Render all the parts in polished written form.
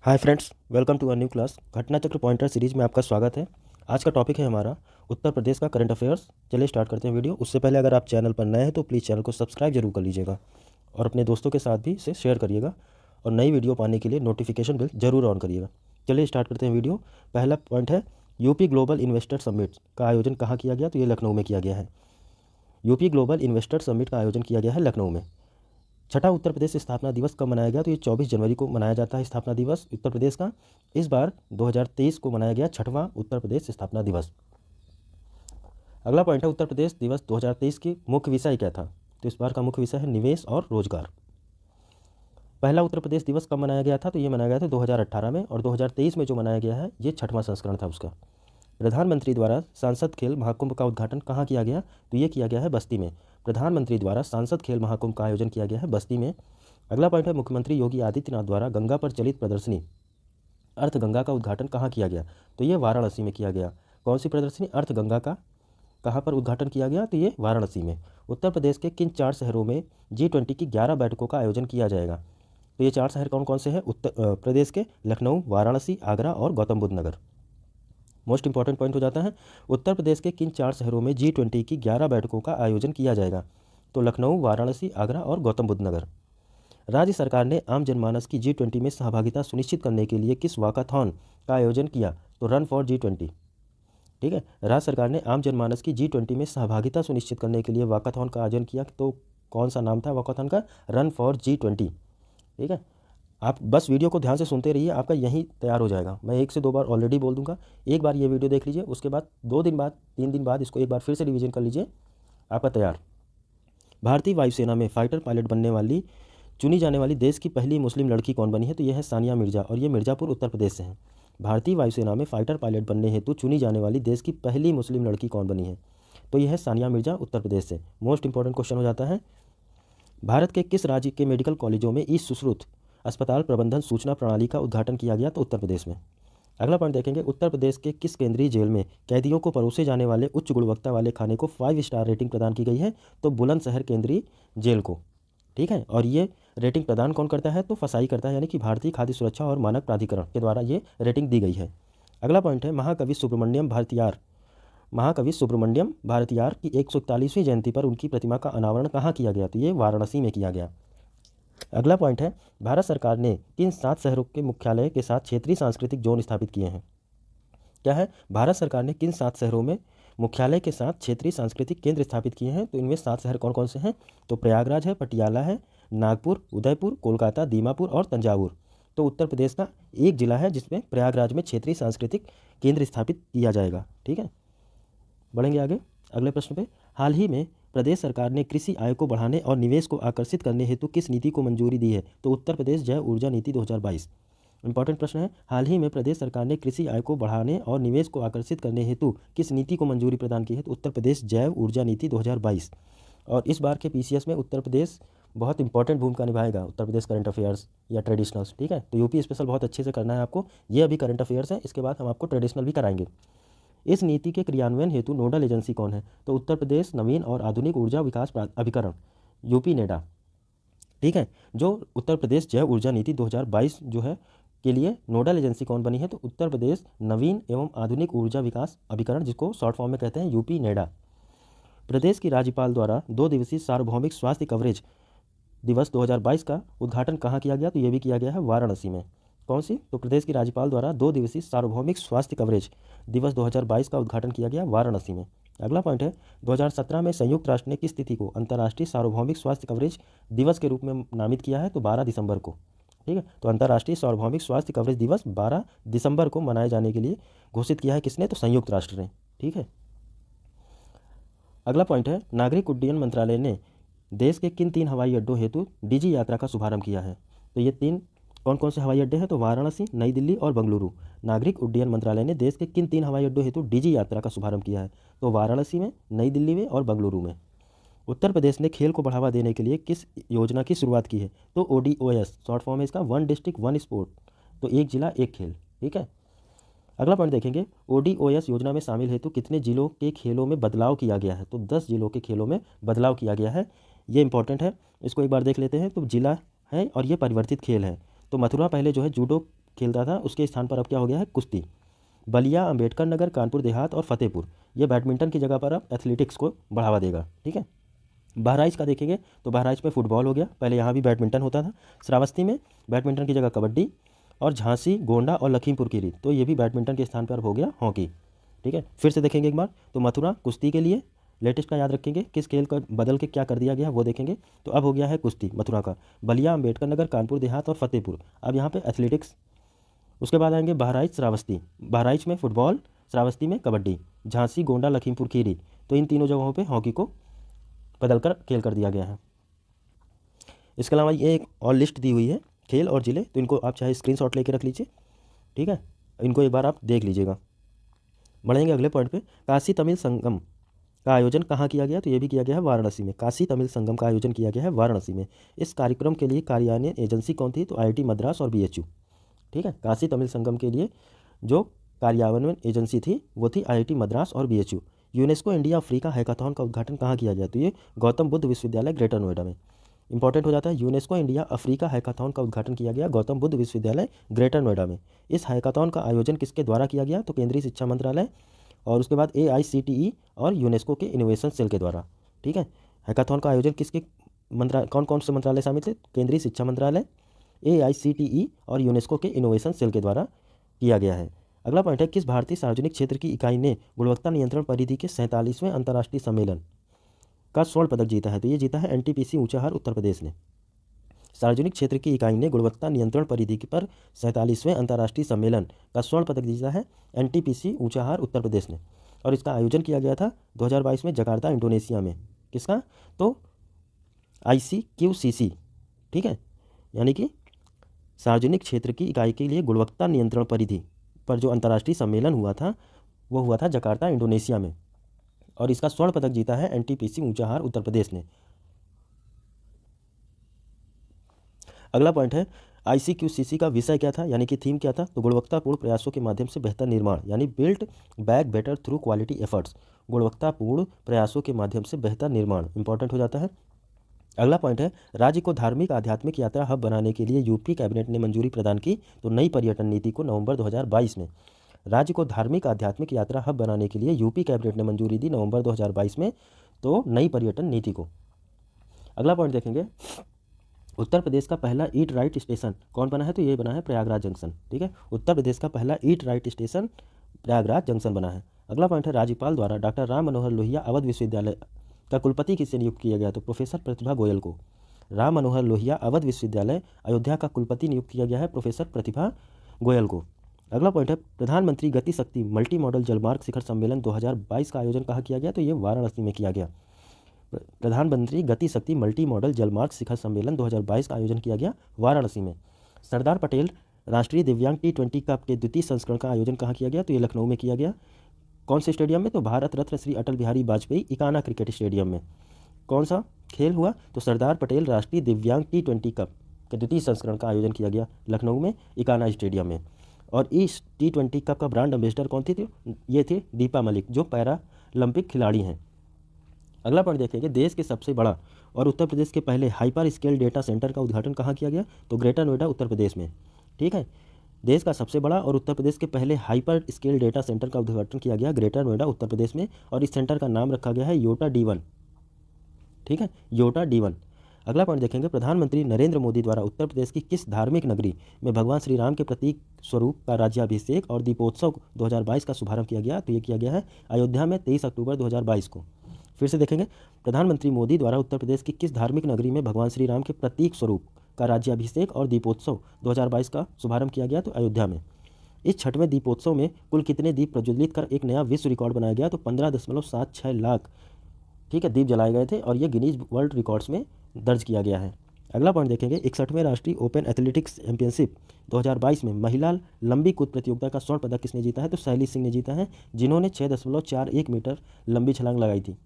Hi friends, welcome to a new class. Ghatna Chakra pointer series में आपका स्वागत है। आज का टॉपिक है हमारा उत्तर प्रदेश का करंट अफेयर्स। चलिए स्टार्ट करते हैं वीडियो। उससे पहले अगर आप चैनल पर नए हैं तो प्लीज़ चैनल को सब्सक्राइब जरूर कर लीजिएगा और अपने दोस्तों के साथ भी इसे शेयर करिएगा और नई वीडियो पाने के लिए नोटिफिकेशन बिल जरूर ऑन करिएगा। चलिए स्टार्ट करते हैं वीडियो। पहला पॉइंट है यूपी ग्लोबल इन्वेस्टर समिट का आयोजन कहाँ किया गया? तो ये लखनऊ में किया गया है। यूपी ग्लोबल इन्वेस्टर समिट का आयोजन किया गया है लखनऊ में। छठा उत्तर प्रदेश स्थापना दिवस कब मनाया गया? तो ये 24 जनवरी को मनाया जाता है स्थापना दिवस उत्तर प्रदेश का। इस बार 2023 को मनाया गया छठवां उत्तर प्रदेश स्थापना दिवस। अगला पॉइंट है उत्तर प्रदेश दिवस 2023 की मुख्य विषय क्या था? तो इस बार का मुख्य विषय है निवेश और रोजगार। पहला उत्तर प्रदेश दिवस कब मनाया गया था? तो ये मनाया गया था 2018 में, और 2023 में जो मनाया गया है ये छठवां संस्करण था उसका। प्रधानमंत्री द्वारा सांसद खेल महाकुंभ का उद्घाटन कहाँ किया गया? तो ये किया गया है बस्ती में। प्रधानमंत्री द्वारा सांसद खेल महाकुंभ का आयोजन किया गया है बस्ती में। अगला पॉइंट है मुख्यमंत्री योगी आदित्यनाथ द्वारा गंगा पर चलित प्रदर्शनी अर्थ गंगा का उद्घाटन कहाँ किया गया? तो ये वाराणसी में किया गया। कौन सी प्रदर्शनी अर्थ गंगा का कहाँ पर उद्घाटन किया गया? तो ये वाराणसी में। उत्तर प्रदेश के किन 4 शहरों में G20 की 11 बैठकों का आयोजन किया जाएगा? तो ये 4 शहर कौन कौन से हैं उत्तर प्रदेश के? लखनऊ, वाराणसी, आगरा और गौतम बुद्ध नगर। मोस्ट इंपॉर्टेंट पॉइंट हो जाता है उत्तर प्रदेश के किन 4 शहरों में G20 की 11 बैठकों का आयोजन किया जाएगा? तो लखनऊ, वाराणसी, आगरा और गौतम बुद्ध नगर। राज्य सरकार ने आम जनमानस की G20 में सहभागिता सुनिश्चित करने के लिए किस वॉकाथॉन का आयोजन किया? तो रन फॉर G20। ठीक है, राज्य सरकार ने आम जनमानस की G20 में सहभागिता सुनिश्चित करने के लिए वॉकाथॉन का आयोजन किया। तो कौन सा नाम था वॉकाथॉन का? Run for G20। ठीक है, आप बस वीडियो को ध्यान से सुनते रहिए, आपका यहीं तैयार हो जाएगा। मैं 1 से 2 बार ऑलरेडी बोल दूंगा। एक बार ये वीडियो देख लीजिए, उसके बाद 2 दिन बाद 3 दिन बाद इसको एक बार फिर से रिवीजन कर लीजिए, आपका तैयार। भारतीय वायुसेना में फाइटर पायलट बनने वाली चुनी जाने वाली देश की पहली मुस्लिम लड़की कौन बनी है? तो यह है सानिया मिर्जा, और ये मिर्ज़ापुर उत्तर प्रदेश से है। भारतीय वायुसेना में फाइटर पायलट बनने हेतु चुनी जाने वाली देश की पहली मुस्लिम लड़की कौन बनी है? तो यह है सानिया मिर्जा उत्तर प्रदेश से। मोस्ट इंपॉर्टेंट क्वेश्चन हो जाता है भारत के किस राज्य के मेडिकल कॉलेजों में ई सुश्रुत अस्पताल प्रबंधन सूचना प्रणाली का उद्घाटन किया गया? तो उत्तर प्रदेश में। अगला पॉइंट देखेंगे उत्तर प्रदेश के किस केंद्रीय जेल में कैदियों को परोसे जाने वाले उच्च गुणवत्ता वाले खाने को 5 स्टार रेटिंग प्रदान की गई है? तो बुलंदशहर केंद्रीय जेल को। ठीक है, और ये रेटिंग प्रदान कौन करता है? तो फसाई करता है, यानी कि भारतीय खाद्य सुरक्षा और मानक प्राधिकरण के द्वारा ये रेटिंग दी गई है। अगला पॉइंट है महाकवि सुब्रमण्यम भारतियार की 141वीं जयंती पर उनकी प्रतिमा का अनावरण कहाँ किया गया? तो ये वाराणसी में किया गया। अगला पॉइंट है भारत सरकार ने किन 7 शहरों के मुख्यालय के साथ क्षेत्रीय सांस्कृतिक जोन स्थापित किए हैं? क्या है? भारत सरकार ने किन 7 शहरों में मुख्यालय के साथ क्षेत्रीय सांस्कृतिक केंद्र स्थापित किए हैं? तो इनमें 7 शहर कौन कौन से हैं? तो प्रयागराज है, पटियाला है, नागपुर, उदयपुर, कोलकाता, दीमापुर और तंजावुर। तो उत्तर प्रदेश का एक जिला है जिसमें प्रयागराज में क्षेत्रीय सांस्कृतिक केंद्र स्थापित किया जाएगा। ठीक है, बढ़ेंगे आगे अगले प्रश्न पे। हाल ही में प्रदेश सरकार ने कृषि आय को बढ़ाने और निवेश को आकर्षित करने हेतु किस नीति को मंजूरी दी है? तो उत्तर प्रदेश जैव ऊर्जा नीति 2022। इंपॉर्टेंट प्रश्न है, हाल ही में प्रदेश सरकार ने कृषि आय को बढ़ाने और निवेश को आकर्षित करने हेतु किस नीति को मंजूरी प्रदान की है? तो उत्तर प्रदेश जैव ऊर्जा नीति 2022। और इस बार के PCS में उत्तर प्रदेश बहुत इंपॉर्टेंट भूमिका निभाएगा, उत्तर प्रदेश करंट अफेयर्स या ट्रेडिशनल्स। ठीक है, तो यूपी स्पेशल बहुत अच्छे से करना है आपको। ये अभी करंट अफेयर्स है, इसके बाद हम आपको ट्रेडिशनल भी कराएंगे। इस नीति के क्रियान्वयन हेतु नोडल एजेंसी कौन है? तो उत्तर प्रदेश नवीन और आधुनिक ऊर्जा विकास अभिकरण, यूपी नेडा। ठीक है, जो उत्तर प्रदेश जैव ऊर्जा नीति 2022 जो है के लिए नोडल एजेंसी कौन बनी है? तो उत्तर प्रदेश नवीन एवं आधुनिक ऊर्जा विकास अभिकरण, जिसको शॉर्ट फॉर्म में कहते हैं यूपी नेडा। प्रदेश की राज्यपाल द्वारा 2 दिवसीय सार्वभौमिक स्वास्थ्य कवरेज दिवस 2022 का उद्घाटन कहाँ किया गया? तो ये भी किया गया है वाराणसी में। कौन सी? तो प्रदेश की राज्यपाल द्वारा 2 दिवसीय सार्वभौमिक स्वास्थ्य कवरेज दिवस 2022 का उद्घाटन किया गया वाराणसी में। अगला पॉइंट है 2017 में संयुक्त राष्ट्र ने किस तिथि को अंतर्राष्ट्रीय सार्वभौमिक स्वास्थ्य कवरेज दिवस के रूप में नामित किया है? तो 12 दिसंबर को। ठीक है, तो अंतर्राष्ट्रीय सार्वभौमिक स्वास्थ्य कवरेज दिवस 12 दिसंबर को मनाए जाने के लिए घोषित किया है किसने? तो संयुक्त राष्ट्र ने। ठीक है, अगला पॉइंट है नागरिक उड्डयन मंत्रालय ने देश के किन 3 हवाई अड्डों हेतु डिजी यात्रा का शुभारंभ किया है? तो ये 3 कौन कौन से हवाई अड्डे हैं? तो वाराणसी, नई दिल्ली और बेंगलुरु। नागरिक उड्डयन मंत्रालय ने देश के किन 3 हवाई अड्डों हेतु डिजी यात्रा का शुभारंभ किया है? तो वाराणसी में, नई दिल्ली में और बेंगलुरु में। उत्तर प्रदेश ने खेल को बढ़ावा देने के लिए किस योजना की शुरुआत की है? तो ODOS, शॉर्ट फॉर्म है इसका वन डिस्ट्रिक्ट वन स्पोर्ट, तो एक जिला एक खेल। ठीक है, अगला पॉइंट देखेंगे ODOS योजना में शामिल हेतु कितने जिलों के खेलों में बदलाव किया गया है? तो 10 जिलों के खेलों में बदलाव किया गया है। ये इंपॉर्टेंट है, इसको एक बार देख लेते हैं। तो जिला है और ये परिवर्तित खेल है। तो मथुरा पहले जो है जूडो खेलता था उसके स्थान पर अब क्या हो गया है, कुश्ती। बलिया, अंबेडकर नगर, कानपुर देहात और फतेहपुर ये बैडमिंटन की जगह पर अब एथलेटिक्स को बढ़ावा देगा। ठीक है। बहराइच का देखेंगे तो बहराइच में फुटबॉल हो गया, पहले यहाँ भी बैडमिंटन होता था। श्रावस्ती में बैडमिंटन की जगह कबड्डी, और झांसी, गोंडा और लखीमपुर खीरी तो ये भी बैडमिंटन के स्थान पर हो गया हॉकी। ठीक है। फिर से देखेंगे एक बार, तो मथुरा कुश्ती के लिए लेटेस्ट का याद रखेंगे, किस खेल का बदल के क्या कर दिया गया वो देखेंगे। तो अब हो गया है कुश्ती मथुरा का। बलिया, अंबेडकर नगर, कानपुर देहात और फतेहपुर अब यहाँ पे एथलेटिक्स। उसके बाद आएंगे बहराइच, श्रावस्ती। बहराइच में फुटबॉल, श्रावस्ती में कबड्डी, झांसी, गोंडा, लखीमपुर खीरी तो इन तीनों जगहों पे हॉकी को बदलकर खेल कर दिया गया है। इसके अलावा ये एक और लिस्ट दी हुई है खेल और ज़िले, तो इनको आप चाहे स्क्रीनशॉट लेके रख लीजिए। ठीक है, इनको एक बार आप देख लीजिएगा। बढ़ेंगे अगले पॉइंट पे, काशी तमिल संगम का आयोजन कहाँ किया गया, तो ये भी किया गया है वाराणसी में। काशी तमिल संगम का आयोजन किया गया है वाराणसी में। इस कार्यक्रम के लिए कार्यान्वयन एजेंसी कौन थी, तो IIT मद्रास और BHU। ठीक है, काशी तमिल संगम के लिए जो कार्यान्वयन एजेंसी थी वो थी IIT मद्रास और BHU। UNESCO India Africa hackathon का उद्घाटन कहाँ किया गया, तो ये गौतम बुद्ध विश्वविद्यालय ग्रेटर नोएडा में। इंपॉर्टेंट हो जाता है, यूनेस्को इंडिया अफ्रीका हैकाथॉन का उद्घाटन किया गया गौतम बुद्ध विश्वविद्यालय ग्रेटर नोएडा में। इस हैकाथॉन का आयोजन किसके द्वारा किया गया, तो केंद्रीय शिक्षा मंत्रालय और उसके बाद AICTE और यूनेस्को के इनोवेशन सेल के द्वारा। ठीक है, हैकाथॉन का आयोजन किसके कौन कौन से मंत्रालय शामिल थे, केंद्रीय शिक्षा मंत्रालय, AICTE और यूनेस्को के इनोवेशन सेल के द्वारा किया गया है। अगला पॉइंट है, किस भारतीय सार्वजनिक क्षेत्र की इकाई ने गुणवत्ता नियंत्रण परिधि के 47वें अंतर्राष्ट्रीय सम्मेलन का स्वर्ण पदक जीता है, तो ये जीता है NTPC ऊंचाहार उत्तर प्रदेश ने। सार्वजनिक क्षेत्र की इकाई ने गुणवत्ता नियंत्रण परिधि पर 47वें अंतर्राष्ट्रीय सम्मेलन का स्वर्ण पदक जीता है NTPC ऊंचाहार उत्तर प्रदेश ने। और इसका आयोजन किया गया था 2022 में जकार्ता इंडोनेशिया में। किसका, तो ICQCC। ठीक है, यानी कि सार्वजनिक क्षेत्र की इकाई के लिए गुणवत्ता नियंत्रण परिधि पर जो अंतर्राष्ट्रीय सम्मेलन हुआ था वो हुआ था जकार्ता इंडोनेशिया में, और इसका स्वर्ण पदक जीता है NTPC ऊंचाहार उत्तर प्रदेश ने। अगला पॉइंट है, ICQCC का विषय क्या था, यानी कि थीम क्या था, तो गुणवत्तापूर्ण प्रयासों के माध्यम से बेहतर निर्माण, यानी built back better through quality efforts. गुणवत्तापूर्ण प्रयासों के माध्यम से बेहतर निर्माण इंपॉर्टेंट हो जाता है। अगला पॉइंट है, राज्य को धार्मिक आध्यात्मिक यात्रा हब बनाने के लिए यूपी कैबिनेट ने मंजूरी प्रदान की, तो नई पर्यटन नीति को नवंबर 2022 में। राज्य को धार्मिक आध्यात्मिक यात्रा हब बनाने के लिए यूपी कैबिनेट ने मंजूरी दी नवंबर 2022 में, तो नई पर्यटन नीति को। अगला पॉइंट देखेंगे, उत्तर प्रदेश का पहला ईट राइट स्टेशन कौन बना है, तो ये बना है प्रयागराज जंक्शन। ठीक है, उत्तर प्रदेश का पहला eat right station Prayagraj junction बना है। अगला पॉइंट है, राज्यपाल द्वारा डॉक्टर राम मनोहर लोहिया अवध विश्वविद्यालय का कुलपति किससे नियुक्त किया गया, तो प्रोफेसर प्रतिभा गोयल को। राम मनोहर लोहिया अवध विश्वविद्यालय अयोध्या का कुलपति नियुक्त किया गया है प्रोफेसर प्रतिभा गोयल को। अगला पॉइंट है, प्रधानमंत्री गति शक्ति मल्टी मॉडल जलमार्ग शिखर सम्मेलन 2022 का आयोजन कहाँ किया गया, तो ये वाराणसी में किया गया। प्रधानमंत्री गति शक्ति मल्टी मॉडल जलमार्ग शिखर सम्मेलन 2022 का आयोजन किया गया वाराणसी में। सरदार पटेल राष्ट्रीय दिव्यांग T20 कप के द्वितीय संस्करण का आयोजन कहाँ किया गया, तो ये लखनऊ में किया गया। कौन से स्टेडियम में, तो भारत रत्न श्री अटल बिहारी वाजपेयी इकाना क्रिकेट स्टेडियम में। कौन सा खेल हुआ, तो सरदार पटेल राष्ट्रीय दिव्यांग T20 कप के द्वितीय संस्करण का आयोजन किया गया लखनऊ में इकाना स्टेडियम में। और इस T20 कप का ब्रांड एम्बेसडर कौन थी, ये थी दीपा मलिक जो पैरालंपिक खिलाड़ी हैं। अगला पॉइंट देखेंगे, देश के सबसे बड़ा और उत्तर प्रदेश के पहले हाइपर स्केल डेटा सेंटर का उद्घाटन कहाँ किया गया, तो ग्रेटर नोएडा उत्तर प्रदेश में। ठीक है, देश का सबसे बड़ा और उत्तर प्रदेश के पहले हाइपर स्केल डेटा सेंटर का उद्घाटन किया गया ग्रेटर नोएडा उत्तर प्रदेश में, और इस सेंटर का नाम रखा गया है योटा D1। ठीक है, योटा D1। अगला पॉइंट देखेंगे, प्रधानमंत्री नरेंद्र मोदी द्वारा उत्तर प्रदेश की किस धार्मिक नगरी में भगवान श्री राम के प्रतीक स्वरूप का राज्याभिषेक और दीपोत्सव 2022 का शुभारंभ किया गया, तो ये किया गया है अयोध्या में 23 अक्टूबर 2022 को। फिर से देखेंगे, प्रधानमंत्री मोदी द्वारा उत्तर प्रदेश की किस धार्मिक नगरी में भगवान श्री राम के प्रतीक स्वरूप का राज्याभिषेक और दीपोत्सव 2022 का शुभारंभ किया गया, तो अयोध्या में। इस छठवें दीपोत्सव में कुल कितने दीप प्रज्वलित कर एक नया विश्व रिकॉर्ड बनाया गया, तो 15.76 लाख ठीक है दीप जलाए गए थे, और ये गिनीज वर्ल्ड रिकॉर्ड्स में दर्ज किया गया है। अगला पॉइंट देखेंगे, 61वें राष्ट्रीय ओपन एथलेटिक्स चैंपियनशिप 2022 में महिला लंबी कूद प्रतियोगिता का स्वर्ण पदक किसने जीता है, तो शैली सिंह ने जीता है, जिन्होंने 6.41 मीटर लंबी छलांग लगाई थी।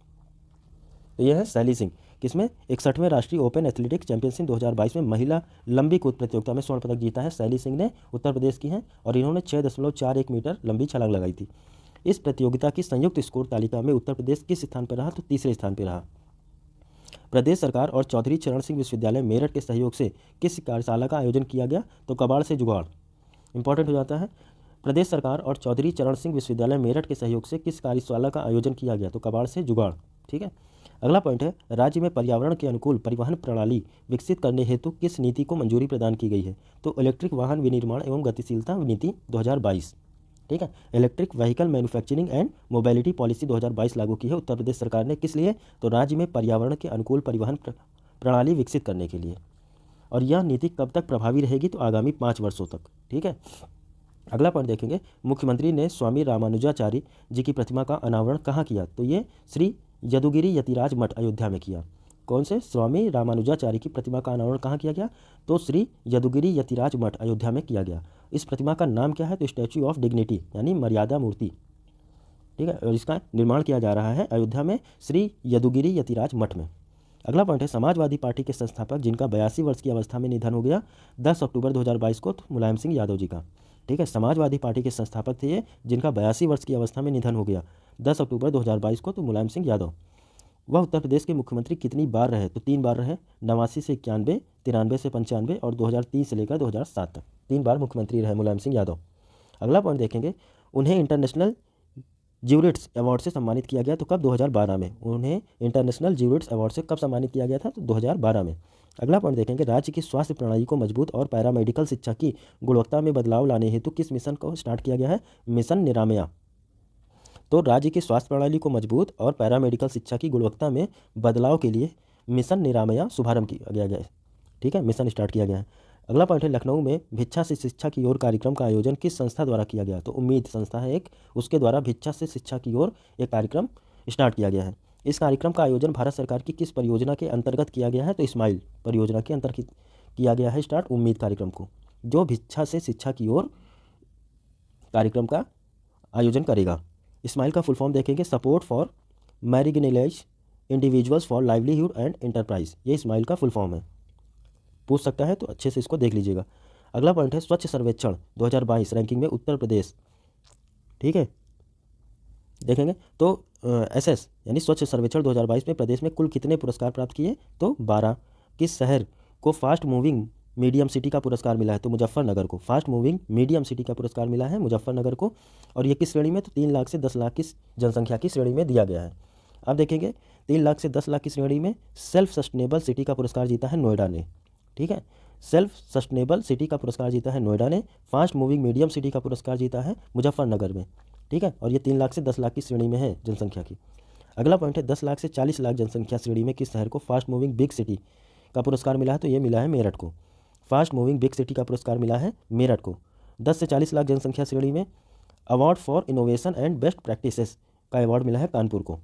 तो यह है शैली सिंह, किसमें 61वें राष्ट्रीय ओपन एथलेटिक्स चैंपियनशिप 2022 में महिला लंबी कूद प्रतियोगिता में स्वर्ण पदक जीता है शैली सिंह ने, उत्तर प्रदेश की हैं, और इन्होंने 6.41 मीटर लंबी छलांग लगाई थी। इस प्रतियोगिता की संयुक्त स्कोर तालिका में उत्तर प्रदेश किस स्थान पर रहा, तो तीसरे स्थान पर रहा। प्रदेश सरकार और चौधरी चरण सिंह विश्वविद्यालय मेरठ के सहयोग से किस कार्यशाला का आयोजन किया गया, तो कबाड़ से जुगाड़। इंपॉर्टेंट हो जाता है। प्रदेश सरकार और चौधरी चरण सिंह विश्वविद्यालय मेरठ के सहयोग से किस कार्यशाला का आयोजन किया गया? तो कबाड़ से जुगाड़। ठीक है। अगला पॉइंट है, राज्य में पर्यावरण के अनुकूल परिवहन प्रणाली विकसित करने हेतु किस नीति को मंजूरी प्रदान की गई है? तो इलेक्ट्रिक वाहन विनिर्माण एवं गतिशीलता नीति 2022। ठीक है। Electric vehicle manufacturing and mobility policy 2022 लागू की है उत्तर प्रदेश सरकार ने। किस लिए? तो राज्य में पर्यावरण के अनुकूल परिवहन प्रणाली विकसित करने के लिए। और यह नीति कब तक प्रभावी रहेगी? तो आगामी 5 वर्षों तक। ठीक है। अगला पॉइंट देखेंगे, मुख्यमंत्री ने स्वामी रामानुजाचार्य जी की प्रतिमा का अनावरण कहाँ किया? तो ये श्री यदुगिरी यतिराज मठ अयोध्या में किया। कौन से? स्वामी रामानुजाचार्य की प्रतिमा का अनावरण कहाँ किया गया? तो श्री यदुगिरी यतिराज मठ अयोध्या में किया गया। इस प्रतिमा का नाम क्या है? तो स्टैच्यू ऑफ डिग्निटी यानी मर्यादा मूर्ति। ठीक है। और इसका निर्माण किया जा रहा है अयोध्या में श्री यदुगिरी यतिराज मठ में। अगला पॉइंट है, समाजवादी पार्टी के संस्थापक जिनका 82 वर्ष की अवस्था में निधन हो गया 10 अक्टूबर 2022 को, तो मुलायम सिंह यादव जी का। ठीक है। समाजवादी पार्टी के संस्थापक थे ये, जिनका 82 वर्ष की अवस्था में निधन हो गया 10 अक्टूबर 2022 को, तो मुलायम सिंह यादव। वह उत्तर प्रदेश के मुख्यमंत्री कितनी बार रहे? तो 3 बार रहे, 89 से 91, 93 से 95 और 2003 से लेकर 2007 तक 3 बार मुख्यमंत्री रहे मुलायम सिंह यादव। अगला पॉइंट देखेंगे, उन्हें इंटरनेशनल ज्यूरिट्स अवार्ड से सम्मानित किया गया, तो कब? 2012 में। उन्हें इंटरनेशनल ज्यूरिट्स अवार्ड से कब सम्मानित किया गया था? तो 2012 में। अगला पॉइंट देखेंगे, राज्य की स्वास्थ्य प्रणाली को मजबूत और पैरामेडिकल शिक्षा की गुणवत्ता में बदलाव लाने हेतु किस मिशन को स्टार्ट किया गया है? मिशन निरामया। तो राज्य की स्वास्थ्य प्रणाली को मजबूत और पैरामेडिकल शिक्षा की गुणवत्ता में बदलाव के लिए मिशन निरामया शुभारंभ किया गया है। ठीक है। मिशन स्टार्ट किया गया है। अगला पॉइंट है, लखनऊ में भिक्षा से शिक्षा की ओर कार्यक्रम का आयोजन किस संस्था द्वारा किया गया? तो उम्मीद संस्था है एक, उसके द्वारा भिक्षा से शिक्षा की ओर एक कार्यक्रम स्टार्ट किया गया है। इस कार्यक्रम का आयोजन भारत सरकार की किस परियोजना के अंतर्गत किया गया है? तो स्माइल परियोजना के अंतर्गत किया गया है स्टार्ट उम्मीद कार्यक्रम को, जो भिक्षा से शिक्षा की ओर कार्यक्रम का आयोजन करेगा। स्माइल का फुल फॉर्म देखेंगे, support for marginalized individuals for livelihood and enterprise. ये स्माइल का फुल फॉर्म है, पूछ सकता है, तो अच्छे से इसको देख लीजिएगा। अगला पॉइंट है, स्वच्छ सर्वेक्षण 2022 रैंकिंग में उत्तर प्रदेश। ठीक है। देखेंगे तो एसएस यानी स्वच्छ सर्वेक्षण 2022 में प्रदेश में कुल कितने पुरस्कार प्राप्त किए? तो 12। किस शहर को फास्ट मूविंग मीडियम सिटी का पुरस्कार मिला है? तो मुजफ्फरनगर को फास्ट मूविंग मीडियम सिटी का पुरस्कार मिला है मुजफ्फरनगर को। और ये किस श्रेणी में? तो 3 लाख से 10 लाख की जनसंख्या की श्रेणी में दिया गया है। अब देखेंगे 3 लाख से 10 लाख की श्रेणी में सेल्फ सस्टेनेबल सिटी का पुरस्कार जीता है नोएडा ने। ठीक है। सेल्फ सस्टेनेबल सिटी का पुरस्कार जीता है नोएडा ने। फास्ट मूविंग मीडियम सिटी का पुरस्कार जीता है मुजफ्फरनगर में। ठीक है। और ये 3 लाख से 10 लाख की श्रेणी में है जनसंख्या की। अगला पॉइंट है, 10 लाख से 40 लाख जनसंख्या श्रेणी में किस शहर को फास्ट मूविंग बिग सिटी का पुरस्कार मिला है? तो ये मिला है मेरठ को। फास्ट मूविंग बिग सिटी का पुरस्कार मिला है मेरठ को। 10 से 40 लाख जनसंख्या श्रेणी में award for innovation and best practices का अवार्ड मिला है कानपुर को।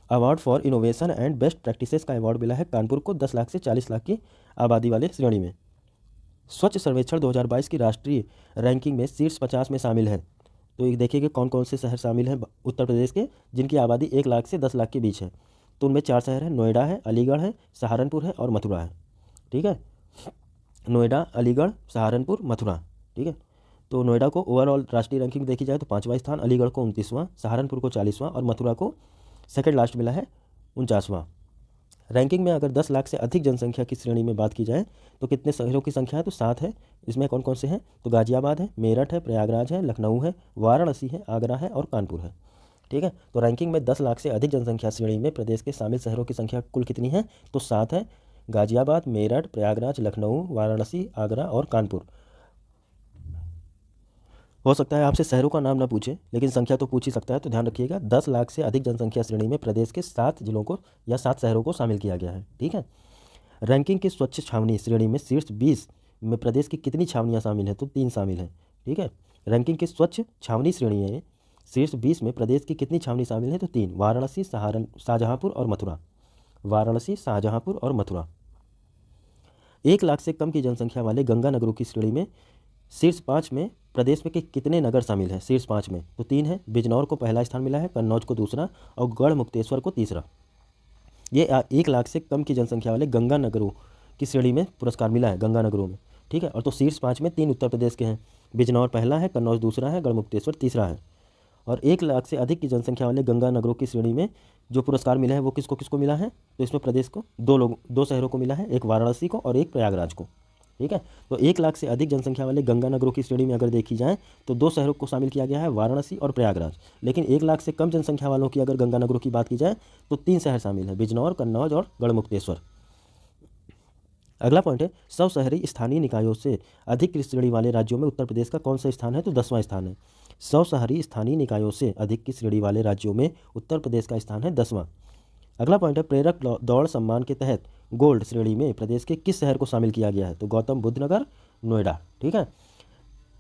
Award for innovation and best practices का अवार्ड मिला है कानपुर को 10 लाख से 40 लाख की आबादी वाले श्रेणी में। स्वच्छ सर्वेक्षण 2022 की राष्ट्रीय रैंकिंग में शीर्ष 50 में शामिल है। तो ये देखिए कि कौन कौन से शहर शामिल हैं उत्तर प्रदेश के, जिनकी आबादी 1 लाख से 10 लाख के बीच है। तो उनमें 4 शहर हैं, नोएडा है, अलीगढ़ है, सहारनपुर है और मथुरा है। ठीक है। नोएडा, अलीगढ़, सहारनपुर, मथुरा। ठीक है। तो नोएडा को ओवरऑल राष्ट्रीय रैंकिंग देखी जाए तो 5वां स्थान, अलीगढ़ को 29वां, सहारनपुर को 40वां और मथुरा को सेकंड लास्ट मिला है 49वां। रैंकिंग में अगर 10 लाख से अधिक जनसंख्या की श्रेणी में बात की जाए तो कितने शहरों की संख्या है? तो 7 है। इसमें कौन कौन से हैं? तो गाजियाबाद है, मेरठ है, प्रयागराज है, लखनऊ है, वाराणसी है, आगरा है और कानपुर है। ठीक है। तो रैंकिंग में 10 लाख से अधिक जनसंख्या श्रेणी में प्रदेश के शामिल शहरों की संख्या कुल कितनी है? तो 7 है। गाजियाबाद, मेरठ, प्रयागराज, लखनऊ, वाराणसी, आगरा और कानपुर। हो सकता है आपसे शहरों का नाम ना पूछे, लेकिन संख्या तो पूछ ही सकता है, तो ध्यान रखिएगा 10 लाख से अधिक जनसंख्या श्रेणी में प्रदेश के 7 जिलों को या 7 शहरों को शामिल किया गया है। ठीक है। रैंकिंग की स्वच्छ छावनी श्रेणी में शीर्ष 20 में प्रदेश की कितनी छावनियाँ शामिल हैं? तो 3 शामिल हैं। ठीक है। रैंकिंग की स्वच्छ छावनी श्रेणी में शीर्ष 20 में प्रदेश की कितनी छावनी शामिल है? तो 3, वाराणसी, शाहजहाँपुर और मथुरा। वाराणसी, शाहजहाँपुर और मथुरा। 1 लाख से कम की जनसंख्या वाले गंगा नगरों की श्रेणी में शीर्ष 5 में प्रदेश में के कितने नगर शामिल हैं? शीर्ष 5 में तो 3 है। बिजनौर को पहला स्थान मिला है, कन्नौज को दूसरा और गढ़ मुक्तेश्वर को तीसरा। ये 1 लाख से कम की जनसंख्या वाले गंगा नगरों की श्रेणी में पुरस्कार मिला है गंगा नगरों में। ठीक है। और तो शीर्ष 5 में 3 उत्तर प्रदेश के हैं, बिजनौर पहला है, कन्नौज दूसरा है, गढ़ मुक्तेश्वर तीसरा है। और 1 लाख से अधिक की जनसंख्या वाले गंगा नगरों की श्रेणी में जो पुरस्कार मिला है वो किसको किसको मिला है? तो इसमें प्रदेश को 2 शहरों को मिला है, एक वाराणसी को और एक प्रयागराज को। ठीक है। तो 1 लाख से अधिक जनसंख्या वाले गंगा नगरों की श्रेणी में अगर देखी जाए तो 2 शहरों को शामिल किया गया है, वाराणसी और प्रयागराज। लेकिन 1 लाख से कम जनसंख्या वालों की अगर गंगा नगरों की बात की जाए तो 3 शहर शामिल है, बिजनौर, कन्नौज और गढ़मुक्तेश्वर। अगला पॉइंट है, सौ शहरी स्थानीय निकायों से अधिक की श्रेणी वाले राज्यों में उत्तर प्रदेश का कौन सा स्थान है? तो 10वां स्थान है। 100 शहरी स्थानीय निकायों से अधिक की श्रेणी वाले राज्यों में उत्तर प्रदेश का स्थान है 10वां। अगला पॉइंट है, प्रेरक दौड़ सम्मान के तहत गोल्ड श्रेणी में प्रदेश के किस शहर को शामिल किया गया है? तो गौतम बुद्ध नगर, नोएडा। ठीक है।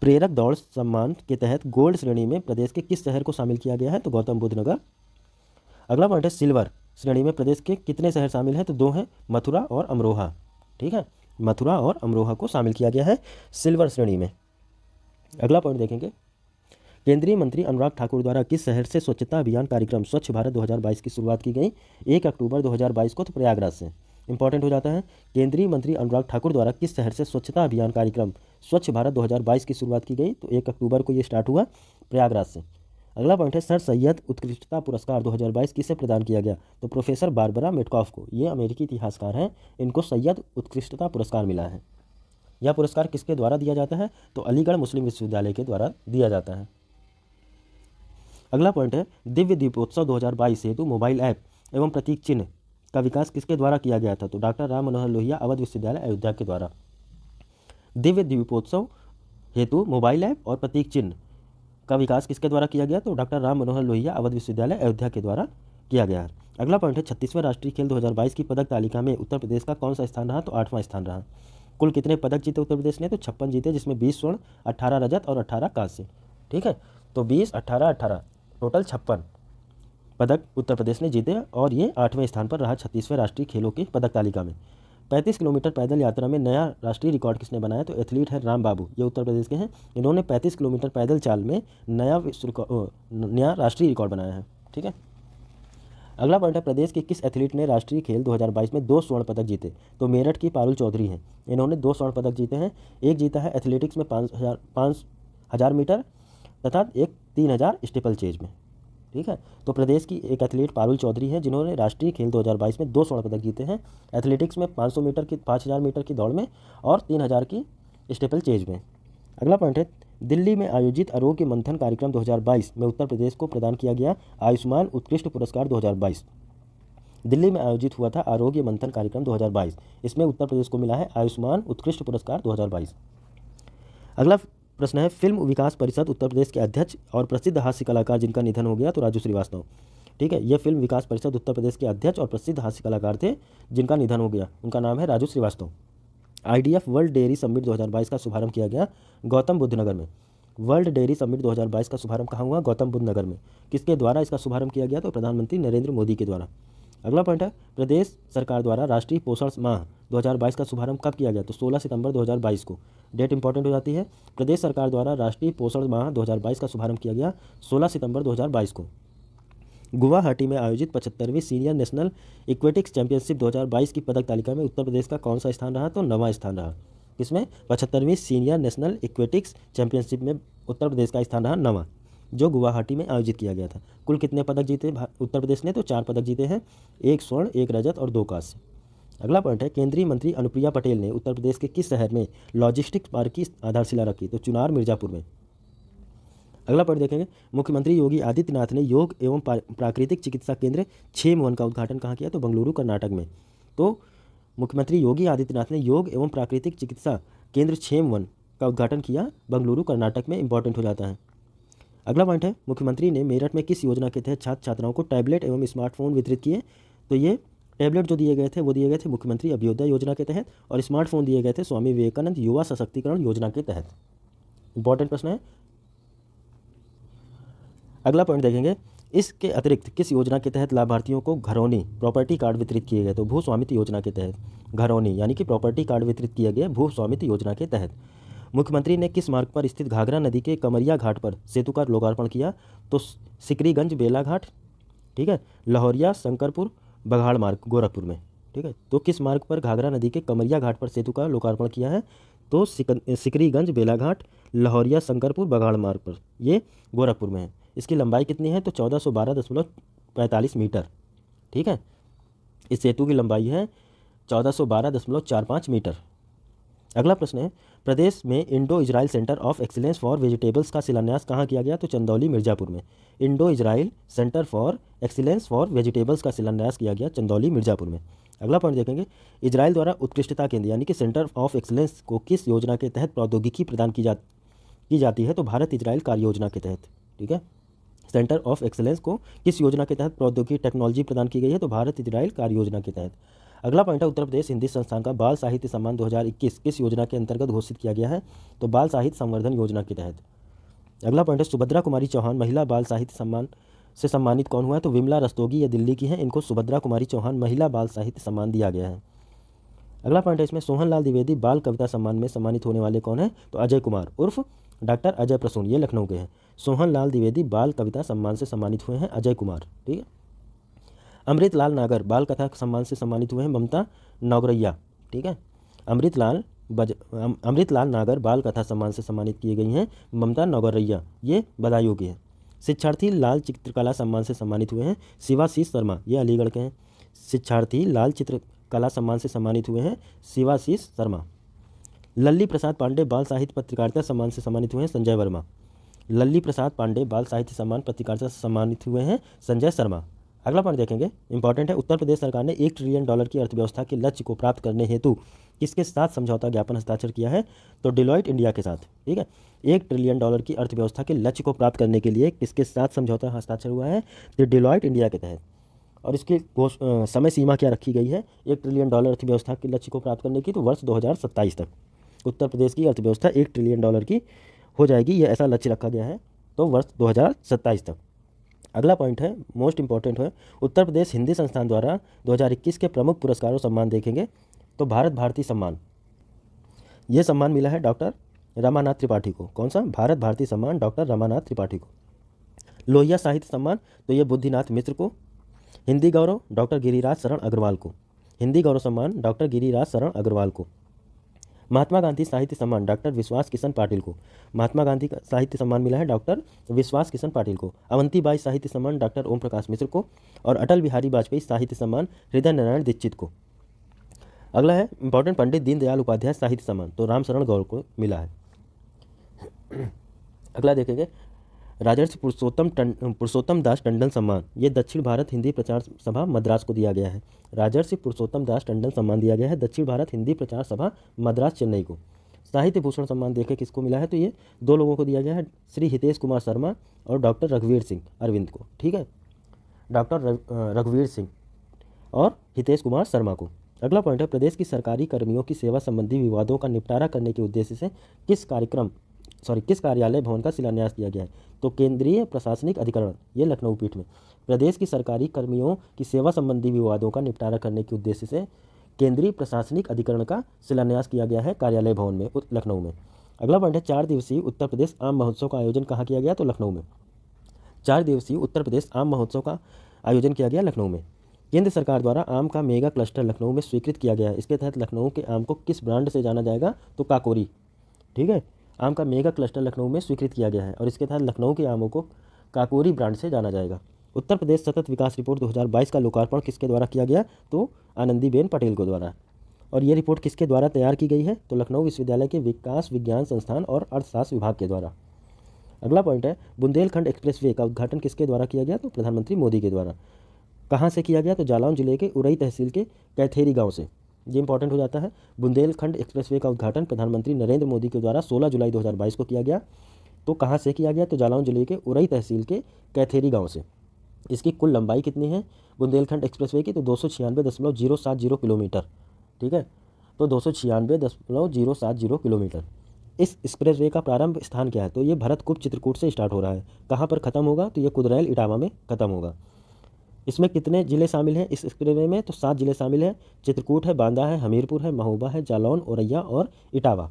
प्रेरक दौड़ सम्मान के तहत गोल्ड श्रेणी में प्रदेश के किस शहर को शामिल किया गया है? तो गौतम बुद्ध नगर। अगला पॉइंट है, सिल्वर श्रेणी में प्रदेश के कितने शहर शामिल हैं? तो 2 हैं, मथुरा और अमरोहा। ठीक है, मथुरा और अमरोहा को शामिल किया गया है सिल्वर श्रेणी में। अगला पॉइंट देखेंगे, केंद्रीय मंत्री अनुराग ठाकुर द्वारा किस शहर से स्वच्छता अभियान कार्यक्रम स्वच्छ भारत 2022 की शुरुआत की गई? 1 अक्टूबर 2022 को, तो प्रयागराज से। इंपॉर्टेंट हो जाता है, केंद्रीय मंत्री अनुराग ठाकुर द्वारा किस शहर से स्वच्छता अभियान कार्यक्रम स्वच्छ भारत 2022 की शुरुआत की गई? तो 1 अक्टूबर को ये स्टार्ट हुआ प्रयागराज से। अगला पॉइंट है, सर सैयद उत्कृष्टता पुरस्कार 2022 किसे प्रदान किया गया? तो प्रोफेसर बारबरा मेटकॉफ को। ये अमेरिकी इतिहासकार हैं, इनको सैयद उत्कृष्टता पुरस्कार मिला है। यह पुरस्कार किसके द्वारा दिया जाता है? तो अलीगढ़ मुस्लिम विश्वविद्यालय के द्वारा दिया जाता है। अगला पॉइंट है, दिव्य दीपोत्सव 2022 हेतु मोबाइल ऐप एवं प्रतीक चिन्ह का विकास किसके द्वारा किया गया था? तो डॉक्टर राम मनोहर लोहिया, अवध विश्वविद्यालय अयोध्या के द्वारा। दिव्य दीपोत्सव हेतु मोबाइल ऐप और प्रतीक चिन्ह का विकास किसके द्वारा किया गया? तो डॉक्टर राम मनोहर लोहिया, अवध विश्वविद्यालय अयोध्या के द्वारा किया गया है। अगला पॉइंट है, 36वें राष्ट्रीय खेल 2022 की पदक तालिका में उत्तर प्रदेश का कौन सा स्थान रहा? तो 8वां स्थान रहा। कुल कितने पदक जीते उत्तर प्रदेश ने? तो 56 जीते, जिसमें 20 स्वर्ण, 18 रजत और 18 कांस्य। ठीक है, तो 20, 18, 18 टोटल 56 पदक उत्तर प्रदेश ने जीते और ये 8वें स्थान पर रहा 36वें राष्ट्रीय खेलों की पदक तालिका में। 35 किलोमीटर पैदल यात्रा में नया राष्ट्रीय रिकॉर्ड किसने बनाया? तो एथलीट है राम बाबू, ये उत्तर प्रदेश के हैं। इन्होंने 35 किलोमीटर पैदल चाल में नया राष्ट्रीय रिकॉर्ड बनाया है। ठीक है। अगला पॉइंट है, प्रदेश के किस एथलीट ने राष्ट्रीय खेल 2022 में 2 स्वर्ण पदक जीते? तो मेरठ की पारुल चौधरी हैं, इन्होंने 2 स्वर्ण पदक जीते हैं। एक जीता है एथलेटिक्स में 5,000 मीटर तथा एक 3,000 स्टीपल चेज में। ठीक है, तो प्रदेश की एक एथलीट पारुल चौधरी हैं, जिन्होंने राष्ट्रीय खेल 2022 में 2 स्वर्ण पदक जीते हैं, एथलेटिक्स में 500 मीटर की 5,000 मीटर की दौड़ में और 3,000 की स्टीपल चेज में। अगला पॉइंट है, दिल्ली में आयोजित आरोग्य मंथन कार्यक्रम 2022 में उत्तर प्रदेश को प्रदान किया गया आयुष्मान उत्कृष्ट पुरस्कार 2022। दिल्ली में आयोजित हुआ था आरोग्य मंथन कार्यक्रम 2022, इसमें उत्तर प्रदेश को मिला है आयुष्मान उत्कृष्ट पुरस्कार 2022। अगला प्रश्न है, फिल्म विकास परिषद उत्तर प्रदेश के अध्यक्ष और प्रसिद्ध हास्य कलाकार जिनका निधन हो गया? तो राजू श्रीवास्तव। ठीक है, ये फिल्म विकास परिषद उत्तर प्रदेश के अध्यक्ष और प्रसिद्ध हास्य कलाकार थे जिनका निधन हो गया, उनका नाम है Raju Srivastava. IDF world dairy summit 2022 का शुभारंभ किया गया गौतम बुद्ध नगर में। वर्ल्ड डेयरी समिट 2022 का शुभारंभ कहाँ हुआ? गौतम बुद्ध नगर में। किसके द्वारा इसका शुभारंभ किया गया? तो प्रधानमंत्री नरेंद्र मोदी के द्वारा। अगला पॉइंट है, प्रदेश सरकार द्वारा राष्ट्रीय पोषण माह 2022 का शुभारंभ कब किया गया? तो 16 सितंबर 2022 को। डेट इंपॉर्टेंट हो जाती है, प्रदेश सरकार द्वारा राष्ट्रीय पोषण माह 2022 का शुभारंभ किया गया 16 सितंबर 2022 को। गुवाहाटी में आयोजित 75वीं सीनियर नेशनल इक्वेटिक्स चैंपियनशिप 2022 की पदक तालिका में उत्तर प्रदेश का कौन सा स्थान रहा? तो 9वां स्थान रहा। इसमें 75वीं सीनियर नेशनल इक्वेटिक्स चैंपियनशिप में उत्तर प्रदेश का स्थान रहा 9वां, जो गुवाहाटी में आयोजित किया गया था। कुल कितने पदक जीते उत्तर प्रदेश ने? तो 4 पदक जीते हैं, 1 स्वर्ण, 1 रजत और 2 कांस्य। अगला पॉइंट है, केंद्रीय मंत्री अनुप्रिया पटेल ने उत्तर प्रदेश के किस शहर में लॉजिस्टिक्स पार्क की आधारशिला रखी? तो चुनार, मिर्जापुर में। अगला पॉइंट देखेंगे, मुख्यमंत्री योगी आदित्यनाथ ने योग एवं प्राकृतिक चिकित्सा केंद्र 6 का उद्घाटन कहाँ किया? तो बेंगलुरु, कर्नाटक में। तो मुख्यमंत्री योगी आदित्यनाथ ने योग एवं प्राकृतिक चिकित्सा केंद्र 6 का उद्घाटन किया बेंगलुरु, कर्नाटक में। इंपॉर्टेंट हो जाता है। अगला पॉइंट है, मुख्यमंत्री ने मेरठ में किस योजना के तहत छात्र छात्राओं को टैबलेट एवं स्मार्टफोन वितरित किए? तो ये टैबलेट जो दिए गए थे वो दिए गए थे मुख्यमंत्री अभ्युदय योजना के तहत, और स्मार्टफोन दिए गए थे स्वामी विवेकानंद युवा सशक्तिकरण योजना के तहत। इंपॉर्टेंट प्रश्न है। अगला पॉइंट देखेंगे, इसके अतिरिक्त किस योजना के तहत लाभार्थियों को घरौनी प्रॉपर्टी कार्ड वितरित किए गए? तो भू स्वामित्व योजना के तहत। घरौनी यानी कि प्रॉपर्टी कार्ड वितरित किए गए भू स्वामित्व योजना के तहत। मुख्यमंत्री ने किस मार्ग पर स्थित घाघरा नदी के कमरिया घाट पर सेतु का लोकार्पण किया? तो सिकरीगंज बेला घाट, ठीक है, लाहौरिया शंकरपुर बघाड़ मार्ग, गोरखपुर में। ठीक है, तो किस मार्ग पर घाघरा नदी के कमरिया घाट पर सेतु का लोकार्पण किया है? तो सिकरीगंज बेला घाट, लाहौरिया शंकरपुर बघाड़ मार्ग पर, ये गोरखपुर में है। इसकी लंबाई कितनी है? तो 1412.45 मीटर। ठीक है, इस सेतु की लंबाई है 1412.45 मीटर। अगला प्रश्न है, प्रदेश में Indo Israel centre of excellence for vegetables का शिलान्यास कहाँ किया गया? तो चंदौली मिर्ज़ापुर में। Indo Israel centre for excellence for vegetables का शिलान्यास किया गया चंदौली मिर्ज़ापुर में। अगला पॉइंट देखेंगे, इजराइल द्वारा उत्कृष्टता केंद्र यानी कि सेंटर ऑफ एक्सीलेंस को किस योजना के तहत प्रौद्योगिकी प्रदान की जाती है? तो भारत इजराइल कार्य योजना के तहत। ठीक है, सेंटर ऑफ एक्सीलेंस को किस योजना के तहत प्रौद्योगिकी टेक्नोलॉजी प्रदान की गई है? तो भारत इजराइल कार्य योजना के तहत। अगला पॉइंट है, उत्तर प्रदेश हिंदी संस्थान का बाल साहित्य सम्मान 2021 किस योजना के अंतर्गत घोषित किया गया है? तो बाल साहित्य संवर्धन योजना के तहत। अगला पॉइंट है, सुभद्रा कुमारी चौहान महिला बाल साहित्य सम्मान से सम्मानित कौन हुआ है? तो विमला रस्तोगी, ये दिल्ली की हैं, इनको सुभद्रा कुमारी चौहान महिला बाल साहित्य सम्मान दिया गया है। अगला पॉइंट है इसमें, सोहनलाल द्विवेदी बाल कविता सम्मान में सम्मानित होने वाले कौन है? तो अजय कुमार उर्फ डॉक्टर अजय प्रसून, ये लखनऊ के हैं। सोहनलाल द्विवेदी बाल कविता सम्मान से सम्मानित हुए हैं अजय कुमार। ठीक है, अमृतलाल नागर बाल कथा सम्मान से सम्मानित हुए हैं ममता नौगरैया। ठीक है, अमृतलाल नागर बाल कथा सम्मान से सम्मानित किए गई हैं ममता नौगरैया, ये बदायूं की हैं। शिक्षार्थी लाल चित्रकला सम्मान से सम्मानित हुए हैं शिवाशीष शर्मा, ये अलीगढ़ के हैं। शिक्षार्थी लाल चित्रकला सम्मान से सम्मानित हुए हैं शिवाशीष शर्मा। लल्ली प्रसाद पांडे बाल साहित्य पत्रकारिता सम्मान से सम्मानित हुए हैं संजय वर्मा। लल्ली प्रसाद पांडे बाल साहित्य सम्मान पत्रकारिता से सम्मानित हुए हैं संजय शर्मा। अगला पॉइंट देखेंगे, इंपॉर्टेंट है, उत्तर प्रदेश सरकार ने $1 ट्रिलियन की अर्थव्यवस्था के लक्ष्य को प्राप्त करने हेतु किसके साथ समझौता ज्ञापन हस्ताक्षर किया है? तो डिलॉयट इंडिया के साथ। ठीक है, $1 ट्रिलियन की अर्थव्यवस्था के लक्ष्य को प्राप्त करने के लिए किसके साथ समझौता हस्ताक्षर हुआ है? तो डिलॉयट इंडिया के तहत। और इसकी समय सीमा क्या रखी गई है $1 ट्रिलियन अर्थव्यवस्था के लक्ष्य को प्राप्त करने की? तो वर्ष 2027 तक उत्तर प्रदेश की अर्थव्यवस्था $1 ट्रिलियन की हो जाएगी, ये ऐसा लक्ष्य रखा गया है, तो वर्ष 2027 तक। अगला पॉइंट है, मोस्ट इंपॉर्टेंट है, उत्तर प्रदेश हिंदी संस्थान द्वारा 2021 के प्रमुख पुरस्कारों सम्मान देखेंगे तो भारत भारती सम्मान, ये सम्मान मिला है डॉक्टर रमानाथ त्रिपाठी को। कौन सा? भारत भारती सम्मान डॉक्टर रमानाथ त्रिपाठी को। लोहिया साहित्य सम्मान, तो ये बुद्धिनाथ मिश्र को। हिंदी गौरव डॉक्टर गिरिराज शरण अग्रवाल को। हिंदी गौरव सम्मान डॉक्टर गिरिराज शरण अग्रवाल को। महात्मा गांधी साहित्य सम्मान डॉक्टर विश्वास किशन पाटिल को। महात्मा गांधी का साहित्य सम्मान मिला है डॉक्टर विश्वास किशन पाटिल को। अवंतीबाई साहित्य सम्मान डॉक्टर ओम प्रकाश मिश्र को। और अटल बिहारी वाजपेयी साहित्य सम्मान हृदय नारायण दीक्षित को। अगला है इंपॉर्टेंट, पंडित दीनदयाल उपाध्याय साहित्य सम्मान, तो रामशरण गौर को मिला है। अगला देखेंगे, राजर्षि पुरुषोत्तम दास टंडन सम्मान, ये दक्षिण भारत हिंदी प्रचार सभा मद्रास को दिया गया है। राजर्षि पुरुषोत्तम दास टंडन सम्मान दिया गया है दक्षिण भारत हिंदी प्रचार सभा मद्रास चेन्नई को। साहित्य भूषण सम्मान देखें किसको मिला है? तो ये दो लोगों को दिया गया है, श्री हितेश कुमार शर्मा और डॉक्टर रघुवीर सिंह अरविंद को। ठीक है, डॉक्टर रघुवीर सिंह और हितेश कुमार शर्मा को। अगला पॉइंट है, प्रदेश की सरकारी कर्मियों की सेवा संबंधी विवादों का निपटारा करने के उद्देश्य से किस कार्यालय भवन का शिलान्यास किया गया है? तो केंद्रीय प्रशासनिक अधिकरण, ये लखनऊ पीठ में। प्रदेश की सरकारी कर्मियों की सेवा संबंधी विवादों का निपटारा करने के उद्देश्य से केंद्रीय प्रशासनिक अधिकरण का शिलान्यास किया गया है कार्यालय भवन में लखनऊ में। अगला पॉइंट है, 4 दिवसीय उत्तर प्रदेश आम महोत्सव का आयोजन कहाँ किया गया? तो लखनऊ में। 4 दिवसीय उत्तर प्रदेश आम महोत्सव का आयोजन किया गया लखनऊ में। केंद्र सरकार द्वारा आम का मेगा क्लस्टर लखनऊ में स्वीकृत किया गया है। इसके तहत लखनऊ के आम को किस ब्रांड से जाना जाएगा? तो काकोरी। ठीक है, आम का मेगा क्लस्टर लखनऊ में स्वीकृत किया गया है और इसके तहत लखनऊ के आमों को काकोरी ब्रांड से जाना जाएगा। उत्तर प्रदेश सतत विकास रिपोर्ट 2022 का लोकार्पण किसके द्वारा किया गया? तो आनंदीबेन पटेल को द्वारा। और ये रिपोर्ट किसके द्वारा तैयार की गई है? तो लखनऊ विश्वविद्यालय के विकास विज्ञान संस्थान और अर्थशास्त्र विभाग के द्वारा। अगला पॉइंट है, बुंदेलखंड एक्सप्रेसवे का उद्घाटन किसके द्वारा किया गया? तो प्रधानमंत्री मोदी के द्वारा। कहाँ से किया गया? तो जालौन जिले के उरई तहसील के कैथेरी गाँव से। ये इंपॉर्टेंट हो जाता है। बुंदेलखंड एक्सप्रेसवे का उद्घाटन प्रधानमंत्री नरेंद्र मोदी के द्वारा 16 जुलाई 2022 को किया गया। तो कहाँ से किया गया? तो जालौन जिले के उरई तहसील के कैथेरी गांव से। इसकी कुल लंबाई कितनी है बुंदेलखंड एक्सप्रेसवे की? तो 296.070 किलोमीटर। ठीक है, तो 296.070 किलोमीटर। इस एक्सप्रेसवे का प्रारंभ स्थान क्या है? तो ये भरतकूप चित्रकूट से स्टार्ट हो रहा है। कहाँ पर खत्म होगा? तो ये कुदरैल इटावा में खत्म होगा। इसमें कितने ज़िले शामिल हैं इस एक्सप्रेसवे में? तो 7 ज़िले शामिल हैं। चित्रकूट है, बांदा है, हमीरपुर है, महोबा है, जालौन, औरैया और इटावा।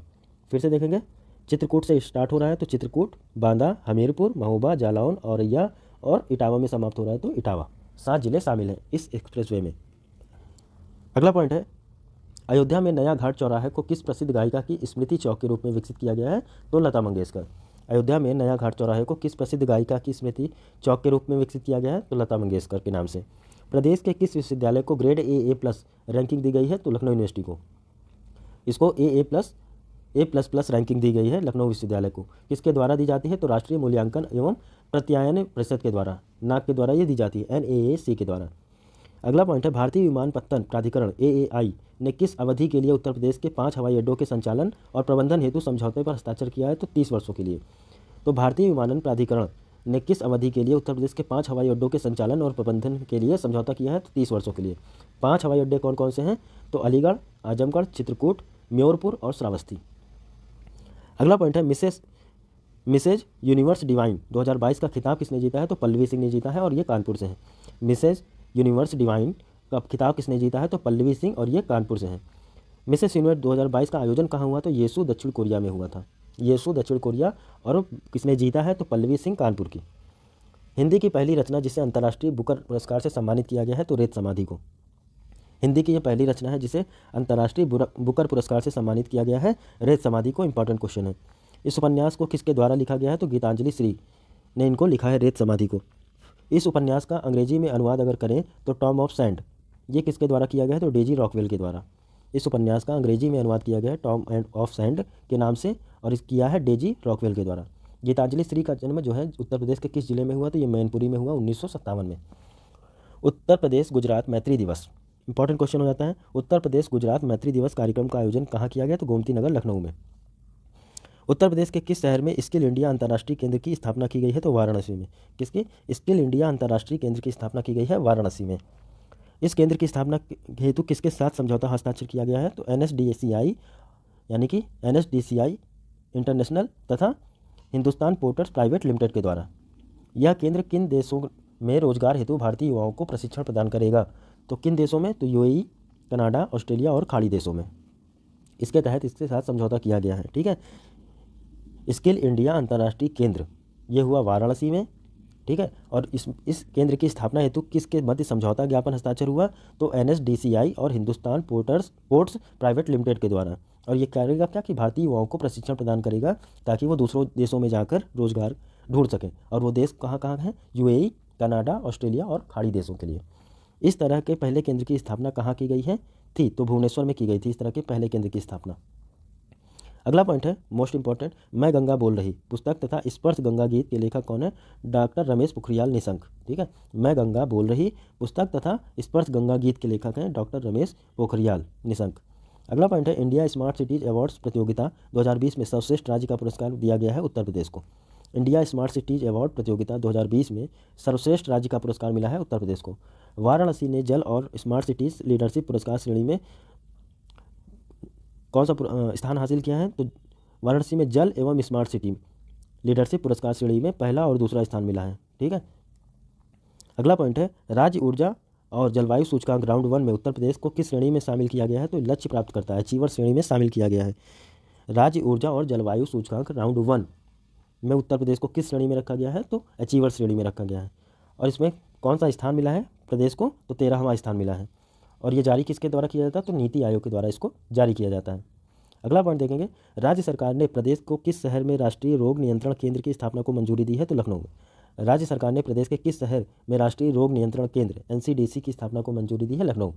फिर से देखेंगे, चित्रकूट से स्टार्ट हो रहा है तो चित्रकूट, बांदा, हमीरपुर, महोबा, जालौन, औरैया और इटावा में समाप्त हो रहा है तो इटावा। 7 ज़िले शामिल हैं इस एक्सप्रेसवे में। अगला पॉइंट है, अयोध्या में नया घाट चौराहे को किस प्रसिद्ध गायिका की स्मृति चौक के रूप में विकसित किया गया है? तो लता मंगेशकर। अयोध्या में नया घाट चौराहे को किस प्रसिद्ध गायिका की स्मृति चौक के रूप में विकसित किया गया है? तो लता मंगेशकर के नाम से। प्रदेश के किस विश्वविद्यालय को ग्रेड AA+ रैंकिंग दी गई है? तो लखनऊ यूनिवर्सिटी को। इसको AA+ A++ रैंकिंग दी गई है लखनऊ विश्वविद्यालय को। किसके द्वारा दी जाती है? तो राष्ट्रीय मूल्यांकन एवं प्रत्यायन परिषद के द्वारा, नाक के द्वारा ये दी जाती है, NAAC के द्वारा। अगला पॉइंट है, भारतीय विमानपत्तन प्राधिकरण AAI ने किस अवधि के लिए उत्तर प्रदेश के 5 हवाई अड्डों के संचालन और प्रबंधन हेतु समझौते पर हस्ताक्षर किया है? तो 30 वर्षों के लिए। तो भारतीय विमानन प्राधिकरण ने किस अवधि के लिए उत्तर प्रदेश के 5 हवाई अड्डों के संचालन और प्रबंधन के लिए समझौता किया है? तो 30 वर्षों के लिए। 5 हवाई अड्डे कौन कौन से हैं? तो अलीगढ़, आजमगढ़, चित्रकूट, म्योरपुर और श्रावस्ती। अगला पॉइंट है, मिसेज यूनिवर्स डिवाइन 2022 का खिताब किसने जीता है? तो पल्लवी सिंह ने जीता है और ये कानपुर से है। मिसेज यूनिवर्स डिवाइन का खिताब किसने जीता है? तो पल्लवी सिंह और ये कानपुर से हैं। मिसेस यूनिवर्स 2022 का आयोजन कहाँ हुआ? तो येसु दक्षिण कोरिया में हुआ था। येसु दक्षिण कोरिया, और किसने जीता है? तो पल्लवी सिंह कानपुर की। हिंदी की पहली रचना जिसे अंतर्राष्ट्रीय बुकर पुरस्कार से सम्मानित किया गया है? तो रेत समाधि को। हिंदी की यह पहली रचना है जिसे अंतर्राष्ट्रीय बुकर पुरस्कार से सम्मानित किया गया है, रेत समाधि को। इंपॉर्टेंट क्वेश्चन है। इस उपन्यास को किसके द्वारा लिखा गया है? तो गीतांजलि श्री ने इनको लिखा है, रेत समाधि को। इस उपन्यास का अंग्रेजी में अनुवाद अगर करें तो टॉम ऑफ सैंड, ये किसके द्वारा किया गया है? तो डेजी रॉकवेल के द्वारा। इस उपन्यास का अंग्रेजी में अनुवाद किया गया है टॉम एंड ऑफ सैंड के नाम से, और इस किया है डेजी रॉकवेल के द्वारा। गीतांजलि श्री का जन्म जो है उत्तर प्रदेश के किस जिले में हुआ? तो ये मैनपुरी में हुआ 1957 में। उत्तर प्रदेश गुजरात मैत्री दिवस, इंपॉर्टेंट क्वेश्चन हो जाता है। उत्तर प्रदेश गुजरात मैत्री दिवस कार्यक्रम का आयोजन कहाँ किया गया? तो गोमती नगर, लखनऊ में। उत्तर प्रदेश के किस शहर में स्किल इंडिया अंतर्राष्ट्रीय केंद्र की स्थापना की गई है? तो वाराणसी में। किसकी? स्किल इंडिया अंतर्राष्ट्रीय केंद्र की स्थापना की गई है वाराणसी में। इस केंद्र की स्थापना हेतु किसके साथ समझौता हस्ताक्षर किया गया है? तो NSDCI यानी कि NSDCI इंटरनेशनल तथा हिंदुस्तान पोर्ट्स प्राइवेट लिमिटेड के द्वारा। यह केंद्र किन देशों में रोजगार हेतु भारतीय युवाओं को प्रशिक्षण प्रदान करेगा? तो किन देशों में? तो UAE, कनाडा, ऑस्ट्रेलिया और खाड़ी देशों में। इसके तहत इसके साथ समझौता किया गया है। ठीक है, स्किल इंडिया अंतर्राष्ट्रीय केंद्र ये हुआ वाराणसी में। ठीक है, और इस केंद्र की स्थापना हेतु किसके मध्य समझौता ज्ञापन हस्ताक्षर हुआ? तो NSDCI और हिंदुस्तान पोर्ट्स प्राइवेट लिमिटेड के द्वारा। और ये करेगा क्या कि भारतीय युवाओं को प्रशिक्षण प्रदान करेगा ताकि वो दूसरों देशों में जाकर रोजगार ढूंढ सकें। और वो देश कहाँ कहाँ हैं? UAE, कनाडा, ऑस्ट्रेलिया और खाड़ी देशों के लिए। इस तरह के पहले केंद्र की स्थापना कहाँ की गई है? थी तो भुवनेश्वर में की गई थी इस तरह के पहले केंद्र की स्थापना। अगला पॉइंट है मोस्ट इंपॉर्टेंट, मैं गंगा बोल रही पुस्तक तथा स्पर्श गंगा गीत के लेखक कौन है? डॉक्टर रमेश पोखरियाल निशंक। ठीक है, मैं गंगा बोल रही पुस्तक तथा स्पर्श गंगा गीत के लेखक हैं डॉक्टर रमेश पोखरियाल निशंक। अगला पॉइंट है, इंडिया स्मार्ट सिटीज अवार्ड्स प्रतियोगिता 2020 में सर्वश्रेष्ठ राज्य का पुरस्कार दिया गया है उत्तर प्रदेश को। इंडिया स्मार्ट सिटीज अवार्ड प्रतियोगिता 2020 में सर्वश्रेष्ठ राज्य का पुरस्कार मिला है उत्तर प्रदेश को। वाराणसी ने जल और स्मार्ट सिटीज लीडरशिप पुरस्कार श्रेणी में कौन सा स्थान हासिल किया है? तो वाराणसी में जल एवं स्मार्ट सिटी लीडरशिप पुरस्कार श्रेणी में पहला और दूसरा स्थान मिला है। ठीक है, अगला पॉइंट है, राज्य ऊर्जा और जलवायु सूचकांक राउंड 1 में उत्तर प्रदेश को किस श्रेणी में शामिल किया गया है? तो लक्ष्य प्राप्त करता है, अचीवर श्रेणी में शामिल किया गया है। राज्य ऊर्जा और जलवायु सूचकांक राउंड 1 में उत्तर प्रदेश को किस श्रेणी में रखा गया है? तो अचीवर श्रेणी में रखा गया है। और इसमें कौन सा स्थान मिला है प्रदेश को? तो 13वां स्थान मिला है। और ये जारी किसके द्वारा किया जाता है? तो नीति आयोग के द्वारा इसको जारी किया जाता है। अगला पॉइंट देखेंगे, राज्य सरकार ने प्रदेश को किस शहर में राष्ट्रीय रोग नियंत्रण केंद्र की स्थापना को मंजूरी दी है? तो लखनऊ में। राज्य सरकार ने प्रदेश के किस शहर में राष्ट्रीय रोग नियंत्रण केंद्र NCDC की स्थापना को मंजूरी दी है? लखनऊ।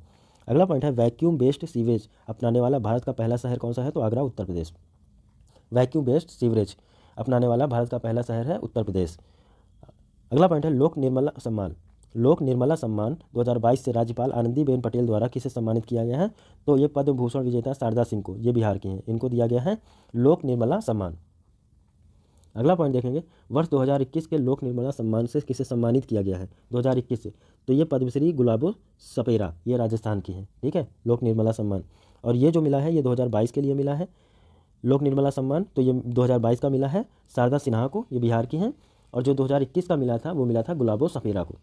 अगला पॉइंट है, वैक्यूम बेस्ड सीवेज अपनाने वाला भारत का पहला शहर कौन सा है? तो Agra, Uttar Pradesh. Vacuum based sewerage अपनाने वाला भारत का पहला शहर है उत्तर प्रदेश। अगला पॉइंट है, लोक निर्मला सम्मान 2022 से राज्यपाल आनंदीबेन पटेल द्वारा किसे सम्मानित किया गया है? तो ये पद्म भूषण विजेता शारदा सिंह को, ये बिहार की हैं, इनको दिया गया है लोक निर्मला सम्मान। अगला पॉइंट देखेंगे, वर्ष 2021 के लोक निर्मला सम्मान से किसे सम्मानित किया गया है? 2021 से तो ये पद्मश्री गुलाबो सपेरा, ये राजस्थान की हैं। ठीक है, लोक निर्मला सम्मान। और ये जो मिला है ये 2022 के लिए मिला है लोक निर्मला सम्मान, तो ये 2022 का मिला है शारदा सिन्हा को, ये बिहार की हैं। और जो 2021 का मिला था वो मिला था गुलाबो सपेरा को।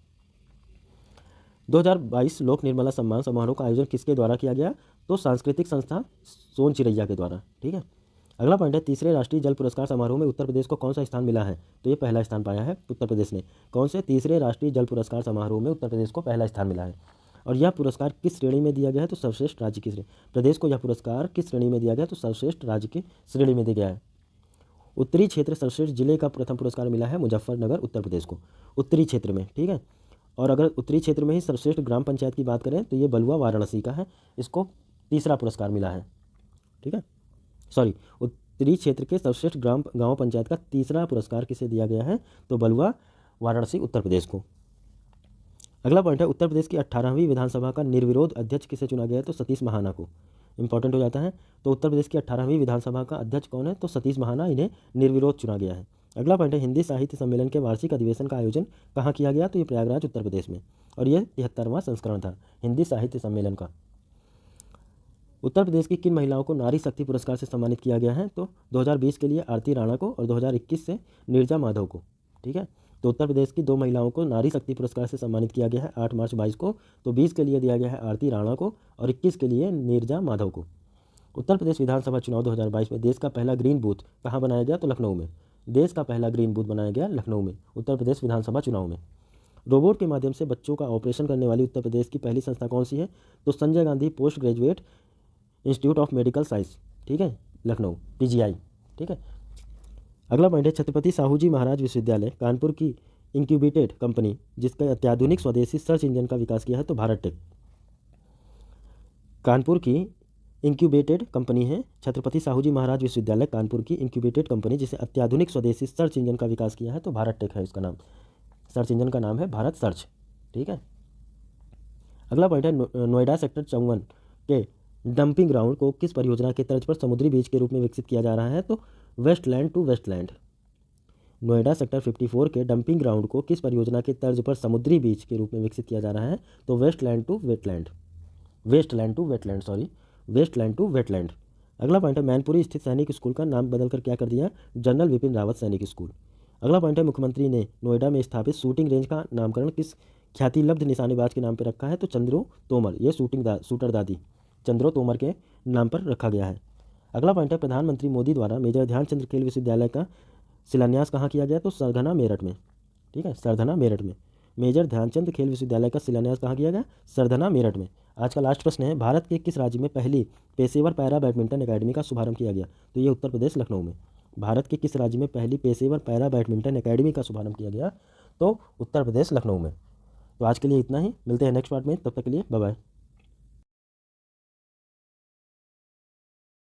2022 लोक निर्मला सम्मान समारोह का आयोजन किसके द्वारा किया गया? तो सांस्कृतिक संस्था सोन चिरैया के द्वारा। ठीक है, अगला पॉइंट है, तीसरे राष्ट्रीय जल पुरस्कार समारोह में उत्तर प्रदेश को कौन सा स्थान मिला है? तो ये पहला स्थान पाया है उत्तर प्रदेश ने। कौन से? तीसरे राष्ट्रीय जल पुरस्कार समारोह में उत्तर प्रदेश को पहला स्थान मिला है। और यह पुरस्कार किस श्रेणी में दिया गया है? तो सर्वश्रेष्ठ राज्य की श्रेणी। प्रदेश को यह पुरस्कार किस श्रेणी में दिया गया? तो सर्वश्रेष्ठ राज्य की श्रेणी में दिया गया है। उत्तरी क्षेत्र सर्वश्रेष्ठ जिले का प्रथम पुरस्कार मिला है मुजफ्फरनगर, उत्तर प्रदेश को, उत्तरी क्षेत्र में। ठीक है, और अगर उत्तरी क्षेत्र में ही सर्वश्रेष्ठ ग्राम पंचायत की बात करें तो ये बलुआ वाराणसी का है, इसको तीसरा पुरस्कार मिला है। ठीक है, उत्तरी क्षेत्र के सर्वश्रेष्ठ गांव पंचायत का तीसरा पुरस्कार किसे दिया गया है? तो बलुआ, वाराणसी, उत्तर प्रदेश को। अगला पॉइंट है, उत्तर प्रदेश की 18वीं विधानसभा का निर्विरोध अध्यक्ष किसे चुना गया है? तो सतीश महाना को। इंपॉर्टेंट हो जाता है। तो उत्तर प्रदेश की 18वीं विधानसभा का अध्यक्ष कौन है? तो सतीश महाना, इन्हें निर्विरोध चुना गया है। अगला पॉइंट है, हिंदी साहित्य सम्मेलन के वार्षिक अधिवेशन का आयोजन कहाँ किया गया? तो ये प्रयागराज, उत्तर प्रदेश में, और यह 73वां संस्करण था हिंदी साहित्य सम्मेलन का। उत्तर प्रदेश की किन महिलाओं को नारी शक्ति पुरस्कार से सम्मानित किया गया है? तो 2020 के लिए आरती राणा को और 2021 से नीरजा माधव को। ठीक है, तो उत्तर प्रदेश की 2 महिलाओं को नारी शक्ति पुरस्कार से सम्मानित किया गया है 8 मार्च 22 को। तो 20 के लिए दिया गया है आरती राणा को और 21 के लिए नीरजा माधव को। उत्तर प्रदेश विधानसभा चुनाव 2022 में देश का पहला ग्रीन बूथ कहाँ बनाया गया? तो लखनऊ में। देश का पहला ग्रीन बूथ बनाया गया लखनऊ में उत्तर प्रदेश विधानसभा चुनाव में। रोबोट के माध्यम से बच्चों का ऑपरेशन करने वाली उत्तर प्रदेश की पहली संस्था कौन सी है? तो Sanjay Gandhi post graduate institute of medical science, ठीक है, लखनऊ, PGI। ठीक है, अगला पॉइंट है, छत्रपति साहू जी महाराज विश्वविद्यालय कानपुर की इंक्यूबेटेड कंपनी जिसका अत्याधुनिक स्वदेशी सर्च इंजन का विकास किया है? तो भारत टेक। कानपुर की इंक्यूबेटेड कंपनी है छत्रपति साहू जी महाराज विश्वविद्यालय कानपुर की इंक्यूबेटेड कंपनी जिसे अत्याधुनिक स्वदेशी सर्च इंजन का विकास किया है? तो भारत टेक है इसका नाम। सर्च इंजन का नाम है भारत सर्च। ठीक है, अगला पॉइंट है, नोएडा सेक्टर 54 के डंपिंग ग्राउंड को किस परियोजना के तर्ज पर समुद्री बीच के रूप में विकसित किया जा रहा है? तो wasteland to wasteland. Noida sector 54 के डंपिंग ग्राउंड को किस परियोजना के तर्ज पर समुद्री बीच के रूप में विकसित किया जा रहा है? तो wasteland to wetland, wasteland to wetland. अगला पॉइंट है, मैनपुरी स्थित सैनिक स्कूल का नाम बदलकर क्या कर दिया? जनरल विपिन रावत सैनिक स्कूल। अगला पॉइंट है, मुख्यमंत्री ने नोएडा में स्थापित शूटिंग रेंज का नामकरण किस ख्यातिलब्ध निशानेबाज के नाम पर रखा है? तो चंद्रो तोमर, ये शूटर दादी चंद्रो तोमर के नाम पर रखा गया है। अगला पॉइंट है, प्रधानमंत्री मोदी द्वारा मेजर ध्यानचंद खेल विश्वविद्यालय का शिलान्यास कहाँ किया गया? तो सरधना, मेरठ में। ठीक है, सरधना, मेरठ में। मेजर ध्यानचंद खेल विश्वविद्यालय का शिलान्यास कहाँ किया गया? सरधना, मेरठ में। आज का लास्ट प्रश्न है, भारत के किस राज्य में पहली पेशेवर पैरा बैडमिंटन अकेडमी का शुभारंभ किया गया? तो ये उत्तर प्रदेश, लखनऊ में। भारत के किस राज्य में पहली पेशेवर पैरा बैडमिंटन अकेडमी का शुभारंभ किया गया? तो उत्तर प्रदेश, लखनऊ में। तो आज के लिए इतना ही, मिलते हैं नेक्स्ट पार्ट में, तब तक के लिए बाय बाय।